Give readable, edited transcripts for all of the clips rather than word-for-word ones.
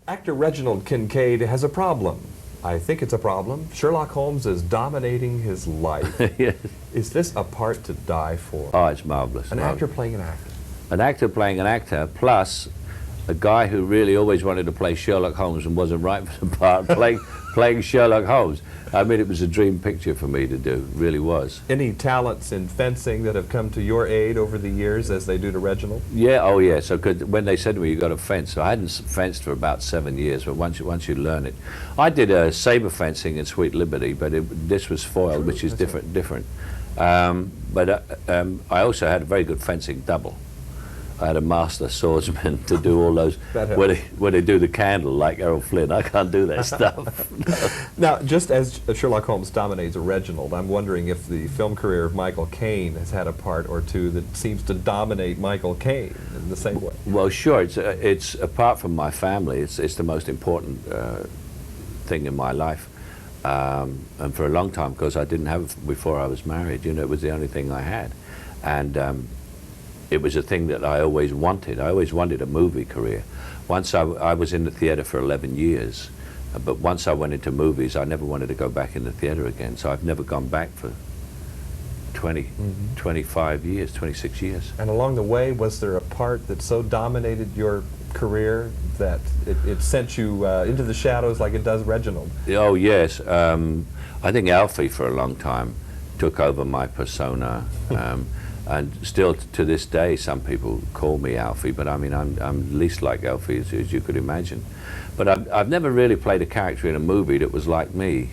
Actor Reginald Kincaid has a problem. I think it's a problem. Sherlock Holmes is dominating his life. Yes. Is this a part to die for? Oh, it's marvelous. An actor playing an actor. An actor playing an actor, plus a guy who really always wanted to play Sherlock Holmes and wasn't right for the part, playing Sherlock Holmes. I mean, it was a dream picture for me to do, it really was. Any talents in fencing that have come to your aid over the years as they do to Reginald? Yeah, oh yeah, so when they said to me, you got to fence, so I hadn't fenced for about 7 years, but once you learn it. I did saber fencing in Sweet Liberty, but this was foiled, which is different. But I also had a very good fencing double. I had a master swordsman to do all those, where they do the candle like Errol Flynn. I can't do that stuff. No. Now, just as Sherlock Holmes dominates Reginald, I'm wondering if the film career of Michael Caine has had a part or two that seems to dominate Michael Caine in the same way. Well, sure. It's apart from my family, it's the most important thing in my life. And for a long time, because I didn't have it before I was married, you know, it was the only thing I had. And it was a thing that I always wanted. I always wanted a movie career. Once I was in the theater for 11 years, but once I went into movies, I never wanted to go back in the theater again. So I've never gone back for 25 years, 26 years. And along the way, was there a part that so dominated your career that it sent you into the shadows like it does Reginald? Oh, yes. I think Alfie, for a long time, took over my persona. And still to this day, some people call me Alfie, but I mean, I'm least like Alfie as you could imagine. But I've never really played a character in a movie that was like me.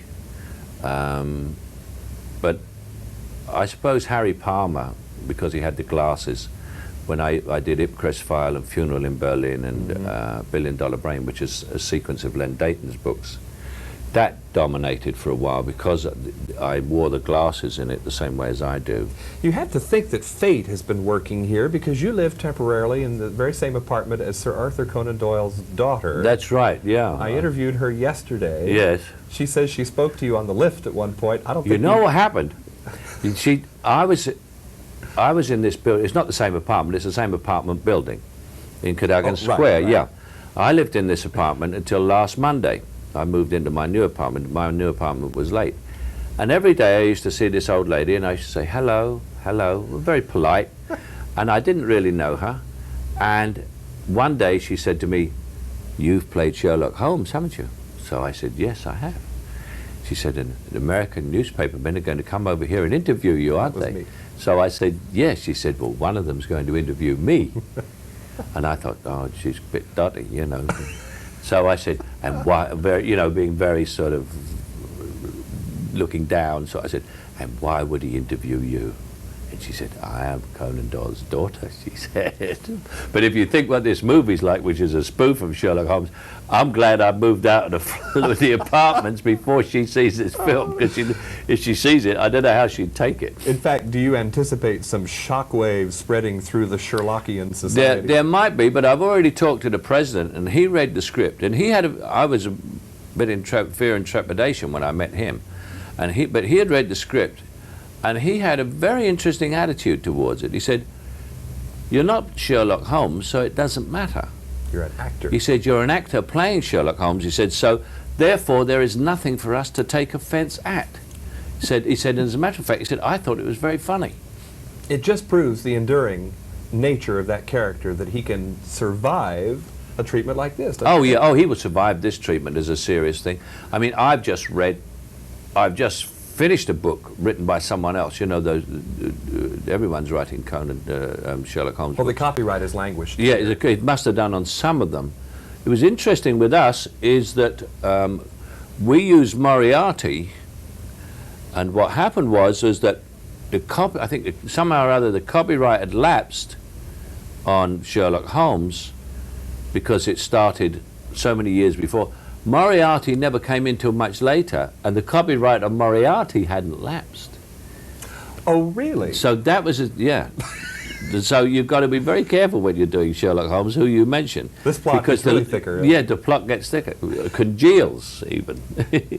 But I suppose Harry Palmer, because he had the glasses, when I did Ipcress File and Funeral in Berlin and $1 Billion Brain, which is a sequence of Len Dayton's books, that dominated for a while because I wore the glasses in it the same way as I do. You have to think that fate has been working here because you live temporarily in the very same apartment as Sir Arthur Conan Doyle's daughter. That's right, yeah. I interviewed her yesterday. Yes. She says she spoke to you on the lift at one point. I don't think you know what happened? I was in this building. It's not the same apartment. It's the same apartment building in Cadogan Square. Right. Yeah. I lived in this apartment until last Monday. I moved into my new apartment. My new apartment was late. And every day I used to see this old lady and I used to say, hello, hello, very polite. And I didn't really know her. And one day she said to me, you've played Sherlock Holmes, haven't you? So I said, yes, I have. She said, an American newspapermen are going to come over here and interview you, aren't they? Me. So I said, yes. She said, well, one of them's going to interview me. And I thought, oh, she's a bit dotty, you know. So I said, and why, you know, being very sort of looking down, so I said, and why would he interview you? And she said, I am Conan Doyle's daughter, she said. But if you think what this movie's like, which is a spoof of Sherlock Holmes, I'm glad I moved out of the apartments before she sees this film, because if she sees it, I don't know how she'd take it. In fact, do you anticipate some shockwaves spreading through the Sherlockian society? There might be, but I've already talked to the president, and he read the script, and I was a bit in fear and trepidation when I met him, but he had read the script, and he had a very interesting attitude towards it. He said, you're not Sherlock Holmes, so it doesn't matter. You're an actor. He said, you're an actor playing Sherlock Holmes. He said, so therefore there is nothing for us to take offense at. He said, and as a matter of fact, he said, I thought it was very funny. It just proves the enduring nature of that character, that he can survive a treatment like this. Oh yeah, oh, he would survive this treatment as a serious thing. I mean, I've just finished a book written by someone else. You know, everyone's writing Conan, Sherlock Holmes. Well, the copyright is languished. Yeah, it must have done on some of them. It was interesting with us is that we used Moriarty, and what happened was that I think somehow or other the copyright had lapsed on Sherlock Holmes because it started so many years before. Moriarty never came in till much later, and the copyright on Moriarty hadn't lapsed. Oh, really? So that was, yeah. So you've got to be very careful when you're doing Sherlock Holmes, who you mention. This plot gets really thicker. Yeah, the plot gets thicker, congeals even.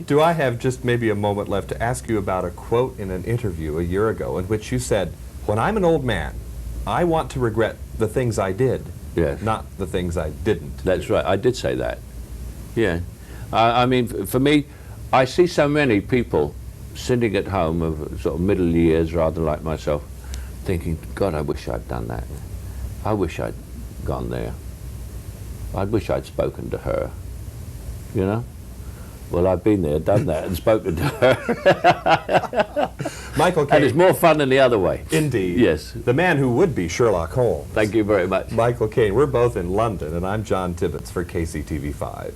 Do I have just maybe a moment left to ask you about a quote in an interview a year ago in which you said, when I'm an old man, I want to regret the things I did, yes, not the things I didn't. That's right, I did say that. Yeah. I mean, for me, I see so many people sitting at home of sort of middle years, rather like myself, thinking, God, I wish I'd done that. I wish I'd gone there. I wish I'd spoken to her. You know? Well, I've been there, done that, and spoken to her. Michael Caine. And it's more fun than the other way. Indeed. Yes. The man who would be Sherlock Holmes. Thank you very much. Michael Caine. We're both in London, and I'm John Tibbetts for KCTV5.